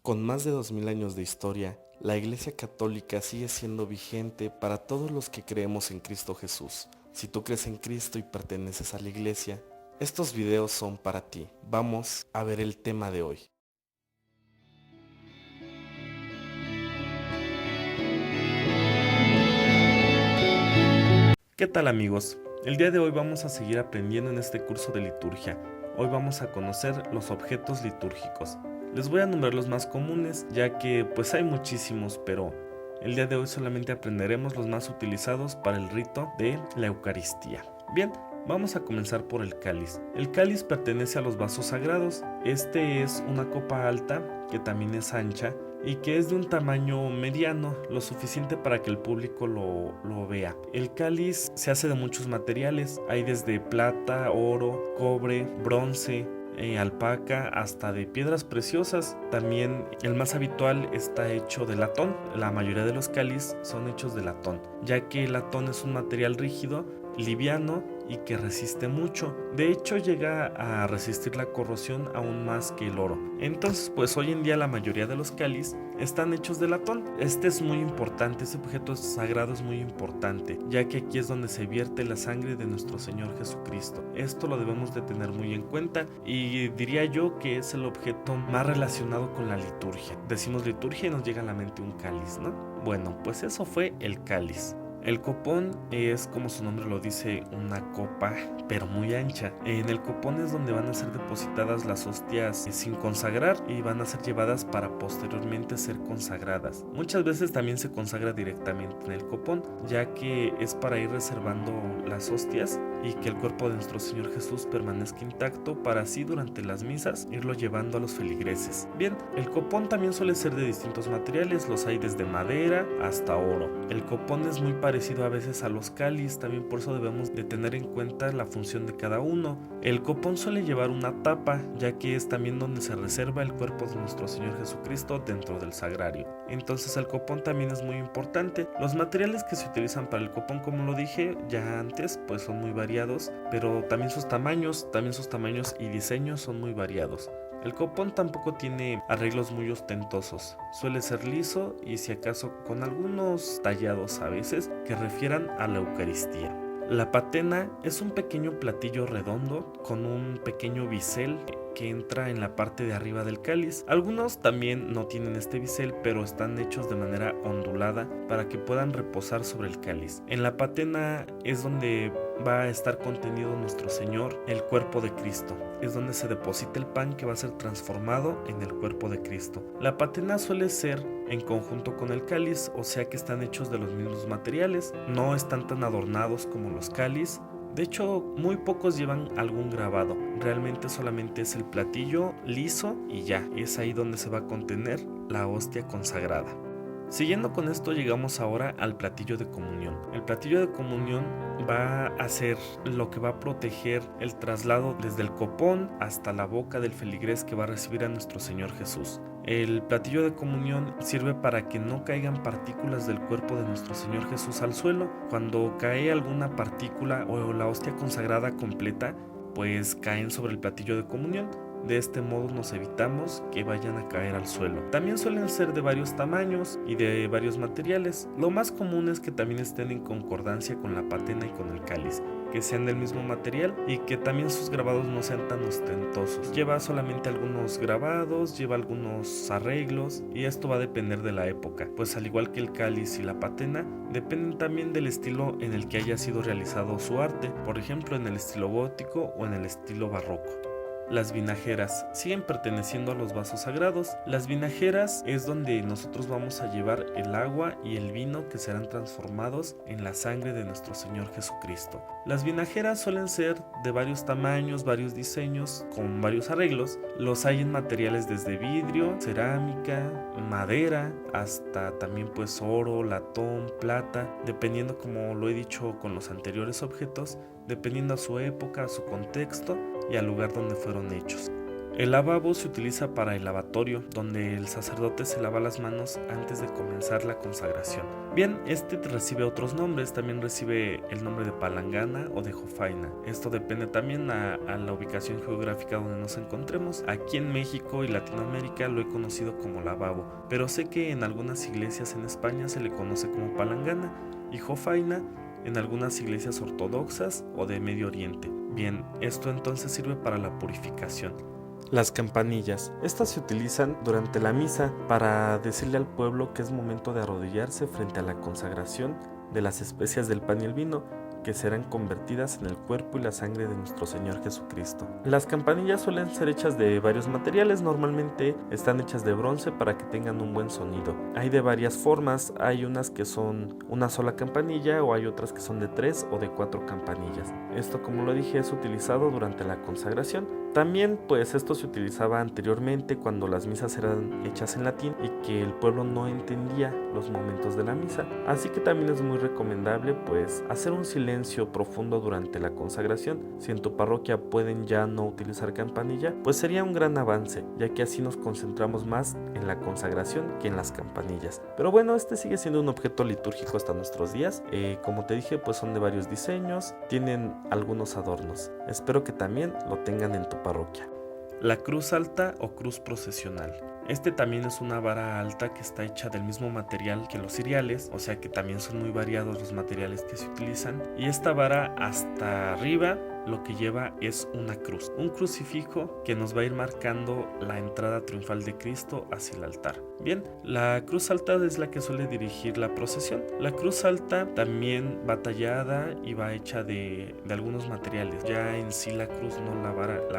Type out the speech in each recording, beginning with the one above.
Con más de 2000 años de historia, la Iglesia Católica sigue siendo vigente para todos los que creemos en Cristo Jesús. Si tú crees en Cristo y perteneces a la Iglesia, estos videos son para ti. Vamos a ver el tema de hoy. ¿Qué tal, amigos? El día de hoy vamos a seguir aprendiendo en este curso de liturgia. Hoy vamos a conocer los objetos litúrgicos. Les voy a nombrar los más comunes, ya que pues hay muchísimos, pero el día de hoy solamente aprenderemos los más utilizados para el rito de la Eucaristía. Bien, vamos a comenzar por el cáliz. El cáliz pertenece a los vasos sagrados. Este es una copa alta, que también es ancha, y que es de un tamaño mediano, lo suficiente para que el público lo vea. El cáliz se hace de muchos materiales, hay desde plata, oro, cobre, bronce, alpaca, hasta de piedras preciosas. También el más habitual está hecho de latón. La mayoría de los cáliz son hechos de latón, ya que el latón es un material rígido, liviano y que resiste mucho. De hecho, llega a resistir la corrosión aún más que el oro. Entonces, pues hoy en día la mayoría de los cáliz están hechos de latón. Este es muy importante, este objeto sagrado es muy importante, ya que aquí es donde se vierte la sangre de nuestro Señor Jesucristo. Esto lo debemos de tener muy en cuenta y diría yo que es el objeto más relacionado con la liturgia. Decimos liturgia y nos llega a la mente un cáliz, ¿no? Bueno, pues eso fue el cáliz. El copón es, como su nombre lo dice, una copa, pero muy ancha. En el copón es donde van a ser depositadas las hostias sin consagrar y van a ser llevadas para posteriormente ser consagradas. Muchas veces también se consagra directamente en el copón, ya que es para ir reservando las hostias y que el cuerpo de nuestro Señor Jesús permanezca intacto, para así durante las misas irlo llevando a los feligreses. Bien, el copón también suele ser de distintos materiales, los hay desde madera hasta oro. El copón es muy parecido a veces a los cáliz, también por eso debemos de tener en cuenta la función de cada uno. El copón suele llevar una tapa, ya que es también donde se reserva el cuerpo de nuestro Señor Jesucristo dentro del sagrario. Entonces el copón también es muy importante. Los materiales que se utilizan para el copón, como lo dije ya antes, pues son muy variados, pero también sus tamaños y diseños son muy variados. El copón tampoco tiene arreglos muy ostentosos, suele ser liso y si acaso con algunos tallados a veces que refieran a la Eucaristía. La patena es un pequeño platillo redondo con un pequeño bisel que entra en la parte de arriba del cáliz. Algunos también no tienen este bisel, pero están hechos de manera ondulada para que puedan reposar sobre el cáliz. En la patena es donde va a estar contenido nuestro Señor, el cuerpo de Cristo. Es donde se deposita el pan que va a ser transformado en el cuerpo de Cristo. La patena suele ser en conjunto con el cáliz, o sea que están hechos de los mismos materiales. No están tan adornados como los cáliz. De hecho, muy pocos llevan algún grabado. Realmente solamente es el platillo liso y ya. Es ahí donde se va a contener la hostia consagrada. Siguiendo con esto, llegamos ahora al platillo de comunión. El platillo de comunión va a ser lo que va a proteger el traslado desde el copón hasta la boca del feligrés que va a recibir a nuestro Señor Jesús. El platillo de comunión sirve para que no caigan partículas del cuerpo de nuestro Señor Jesús al suelo. Cuando cae alguna partícula o la hostia consagrada completa, pues caen sobre el platillo de comunión. De este modo nos evitamos que vayan a caer al suelo. También suelen ser de varios tamaños y de varios materiales. Lo más común es que también estén en concordancia con la patena y con el cáliz, que sean del mismo material y que también sus grabados no sean tan ostentosos. Lleva solamente algunos grabados, lleva algunos arreglos y esto va a depender de la época, pues al igual que el cáliz y la patena, dependen también del estilo en el que haya sido realizado su arte, por ejemplo en el estilo gótico o en el estilo barroco. Las vinajeras siguen perteneciendo a los vasos sagrados. Las vinajeras es donde nosotros vamos a llevar el agua y el vino que serán transformados en la sangre de nuestro Señor Jesucristo. Las vinajeras suelen ser de varios tamaños, varios diseños, con varios arreglos. Los hay en materiales desde vidrio, cerámica, madera, hasta también pues oro, latón, plata, dependiendo, como lo he dicho con los anteriores objetos, dependiendo a su época, a su contexto y al lugar donde fueron hechos. El lavabo se utiliza para el lavatorio, donde el sacerdote se lava las manos antes de comenzar la consagración. Bien, este recibe otros nombres, también recibe el nombre de palangana o de jofaina. Esto depende también a la ubicación geográfica donde nos encontremos. Aquí en México y Latinoamérica lo he conocido como lavabo, pero sé que en algunas iglesias en España se le conoce como palangana y jofaina en algunas iglesias ortodoxas o de Medio Oriente. Bien, esto entonces sirve para la purificación. Las campanillas. Estas se utilizan durante la misa para decirle al pueblo que es momento de arrodillarse frente a la consagración de las especias del pan y el vino, que serán convertidas en el cuerpo y la sangre de nuestro Señor Jesucristo. Las campanillas suelen ser hechas de varios materiales, normalmente están hechas de bronce para que tengan un buen sonido. Hay de varias formas, hay unas que son una sola campanilla o hay otras que son de 3 o de 4 campanillas. Esto, como lo dije, es utilizado durante la consagración. También pues esto se utilizaba anteriormente cuando las misas eran hechas en latín y que el pueblo no entendía los momentos de la misa, así que también es muy recomendable pues hacer un silencio profundo durante la consagración. Si en tu parroquia pueden ya no utilizar campanilla, pues sería un gran avance, ya que así nos concentramos más en la consagración que en las campanillas. Pero bueno, este sigue siendo un objeto litúrgico hasta nuestros días. Como te dije, pues son de varios diseños, tienen algunos adornos. Espero que también lo tengan en tu parroquia. La cruz alta o cruz procesional. Este también es una vara alta que está hecha del mismo material que los ciriales, o sea que también son muy variados los materiales que se utilizan. Y esta vara hasta arriba lo que lleva es una cruz, un crucifijo que nos va a ir marcando la entrada triunfal de Cristo hacia el altar. Bien, la cruz alta es la que suele dirigir la procesión. La cruz alta también va tallada y va hecha de algunos materiales. Ya en sí la cruz, no la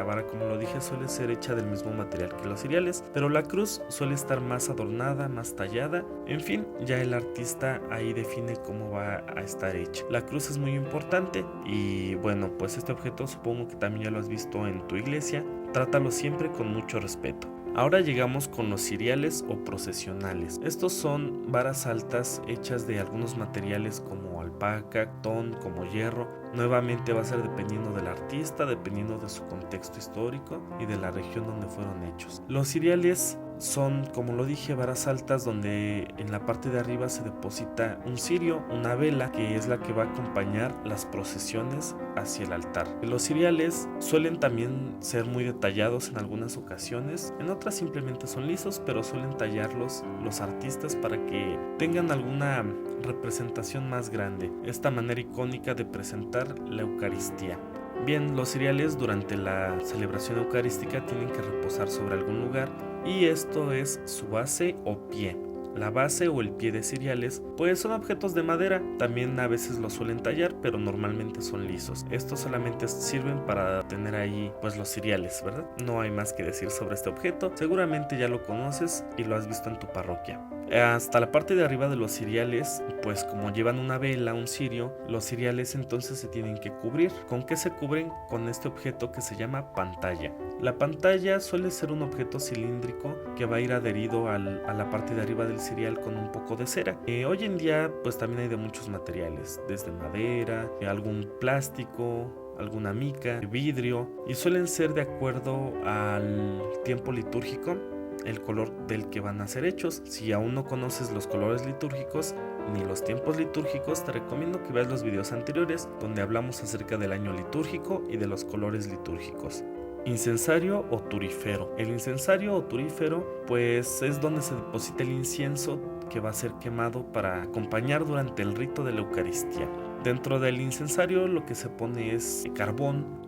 vara como lo dije suele ser hecha del mismo material que los ciriales, pero la cruz suele estar más adornada, más tallada. En fin, ya el artista ahí define cómo va a estar hecha. La cruz es muy importante y bueno, pues este objeto supongo que también ya lo has visto en tu iglesia. Trátalo siempre con mucho respeto. Ahora llegamos con los ciriales o procesionales. Estos son varas altas hechas de algunos materiales como alpaca, cartón, como hierro. Nuevamente va a ser dependiendo del artista, dependiendo de su contexto histórico y de la región donde fueron hechos. Los ciriales son, como lo dije, varas altas donde en la parte de arriba se deposita un cirio, una vela, que es la que va a acompañar las procesiones hacia el altar. Los ciriales suelen también ser muy detallados en algunas ocasiones, en otras simplemente son lisos, pero suelen tallarlos los artistas para que tengan alguna representación más grande, esta manera icónica de presentar la Eucaristía. Bien, los ciriales durante la celebración eucarística tienen que reposar sobre algún lugar y esto es su base o pie. La base o el pie de ciriales pues son objetos de madera, también a veces los suelen tallar, pero normalmente son lisos. Estos solamente sirven para tener ahí pues los ciriales, ¿verdad? No hay más que decir sobre este objeto, seguramente ya lo conoces y lo has visto en tu parroquia. Hasta la parte de arriba de los ciriales, pues como llevan una vela, un cirio, los ciriales entonces se tienen que cubrir. ¿Con qué se cubren? Con este objeto que se llama pantalla. La pantalla suele ser un objeto cilíndrico que va a ir adherido a la parte de arriba del cirial con un poco de cera. Hoy en día pues también hay de muchos materiales, desde madera, algún plástico, alguna mica, vidrio, y suelen ser de acuerdo al tiempo litúrgico el color del que van a ser hechos. Si aún no conoces los colores litúrgicos ni los tiempos litúrgicos, te recomiendo que veas los videos anteriores donde hablamos acerca del año litúrgico y de los colores litúrgicos. Incensario o turífero. El incensario o turífero pues es donde se deposita el incienso que va a ser quemado para acompañar durante el rito de la Eucaristía. Dentro del incensario lo que se pone es carbón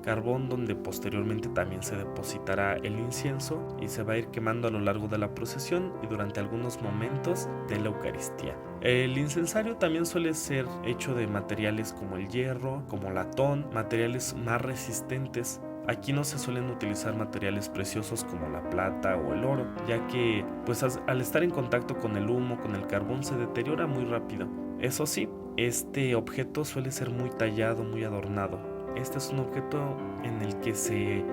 donde posteriormente también se depositará el incienso y se va a ir quemando a lo largo de la procesión y durante algunos momentos de la Eucaristía. El incensario también suele ser hecho de materiales como el hierro, como latón, materiales más resistentes. Aquí no se suelen utilizar materiales preciosos como la plata o el oro, ya que pues al estar en contacto con el humo, con el carbón, se deteriora muy rápido. Eso sí, este objeto suele ser muy tallado, muy adornado. este es un objeto en el que se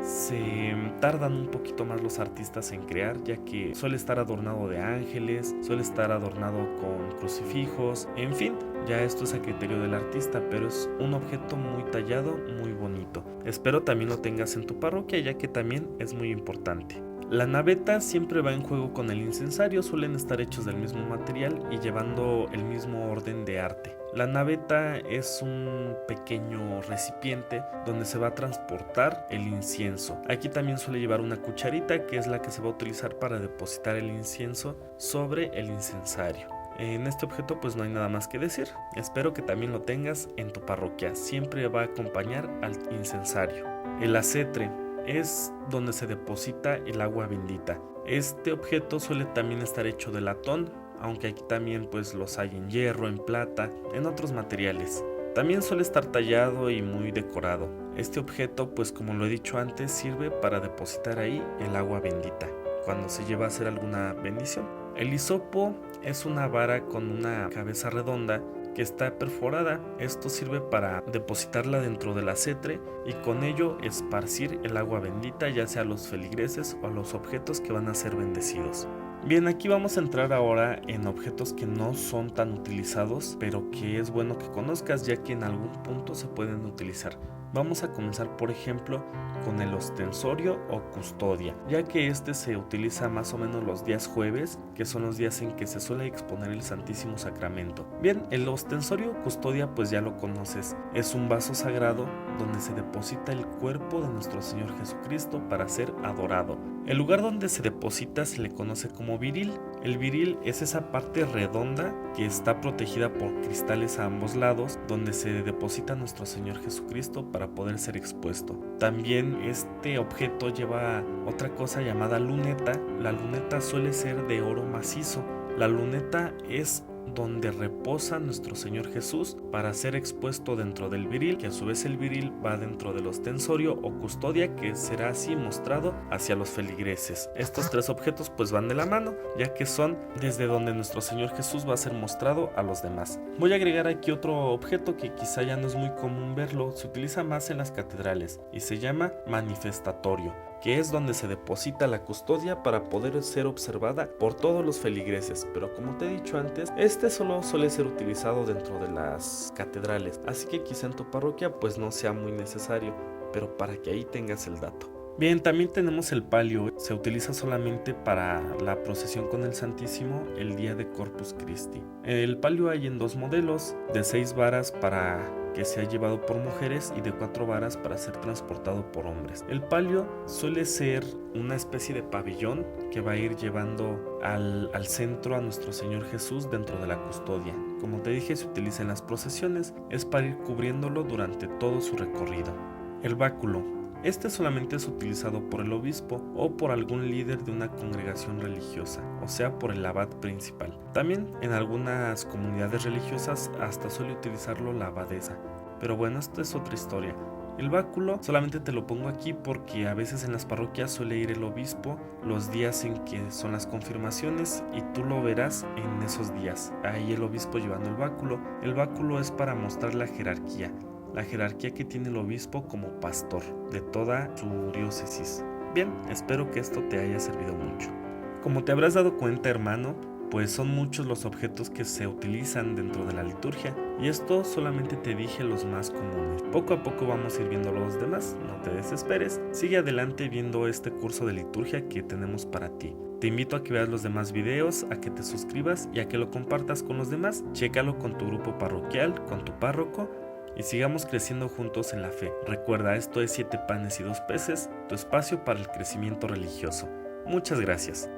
tardan un poquito más los artistas en crear, ya que suele estar adornado de ángeles, suele estar adornado con crucifijos, en fin, ya esto es a criterio del artista, pero es un objeto muy tallado, muy bonito. Espero también lo tengas en tu parroquia, ya que también es muy importante. La naveta siempre va en juego con el incensario, suelen estar hechos del mismo material y llevando el mismo orden de arte. La naveta es un pequeño recipiente donde se va a transportar el incienso. Aquí también suele llevar una cucharita, que es la que se va a utilizar para depositar el incienso sobre el incensario. En este objeto pues no hay nada más que decir. Espero que también lo tengas en tu parroquia. Siempre va a acompañar al incensario. El acetre es donde se deposita el agua bendita. Este objeto suele también estar hecho de latón, aunque aquí también pues los hay en hierro, en plata, en otros materiales. También suele estar tallado y muy decorado. Este objeto, pues como lo he dicho antes, sirve para depositar ahí el agua bendita cuando se lleva a hacer alguna bendición. El hisopo es una vara con una cabeza redonda que está perforada. Esto sirve para depositarla dentro del acetre y con ello esparcir el agua bendita, ya sea a los feligreses o a los objetos que van a ser bendecidos. Bien, aquí vamos a entrar ahora en objetos que no son tan utilizados, pero que es bueno que conozcas, ya que en algún punto se pueden utilizar. Vamos a comenzar, por ejemplo, con el ostensorio o custodia, ya que este se utiliza más o menos los días jueves, que son los días en que se suele exponer el Santísimo Sacramento. Bien, el ostensorio o custodia pues ya lo conoces, es un vaso sagrado donde se deposita el cuerpo de nuestro Señor Jesucristo para ser adorado. El lugar donde se deposita se le conoce como viril. El viril es esa parte redonda que está protegida por cristales a ambos lados, donde se deposita nuestro Señor Jesucristo para poder ser expuesto. También este objeto lleva otra cosa llamada luneta. La luneta suele ser de oro macizo. La luneta es donde reposa nuestro Señor Jesús para ser expuesto dentro del viril, que a su vez el viril va dentro del ostensorio o custodia, que será así mostrado hacia los feligreses. Estos tres objetos pues van de la mano, ya que son desde donde nuestro Señor Jesús va a ser mostrado a los demás. Voy a agregar aquí otro objeto que quizá ya no es muy común verlo, se utiliza más en las catedrales y se llama manifestatorio, que es donde se deposita la custodia para poder ser observada por todos los feligreses. Pero como te he dicho antes, este solo suele ser utilizado dentro de las catedrales, así que quizá en tu parroquia pues no sea muy necesario, pero para que ahí tengas el dato. Bien, también tenemos el palio. Se utiliza solamente para la procesión con el Santísimo el día de Corpus Christi. El palio hay en dos modelos, de 6 varas para que sea llevado por mujeres y de 4 varas para ser transportado por hombres. El palio suele ser una especie de pabellón que va a ir llevando al centro a nuestro Señor Jesús dentro de la custodia. Como te dije, se utiliza en las procesiones, es para ir cubriéndolo durante todo su recorrido. El báculo. Este solamente es utilizado por el obispo o por algún líder de una congregación religiosa, o sea, por el abad principal. También en algunas comunidades religiosas hasta suele utilizarlo la abadesa. Pero bueno, esto es otra historia. El báculo solamente te lo pongo aquí porque a veces en las parroquias suele ir el obispo los días en que son las confirmaciones y tú lo verás en esos días. Ahí el obispo llevando el báculo. El báculo es para mostrar la jerarquía que tiene el obispo como pastor de toda su diócesis. Bien, espero que esto te haya servido mucho. Como te habrás dado cuenta, hermano, pues son muchos los objetos que se utilizan dentro de la liturgia, y esto solamente te dije los más comunes. Poco a poco vamos a ir viendo los demás, no te desesperes, sigue adelante viendo este curso de liturgia que tenemos para ti. Te invito a que veas los demás videos, a que te suscribas y a que lo compartas con los demás. Chécalo con tu grupo parroquial, con tu párroco, y sigamos creciendo juntos en la fe. Recuerda, esto es 7 panes y 2 peces, tu espacio para el crecimiento religioso. Muchas gracias.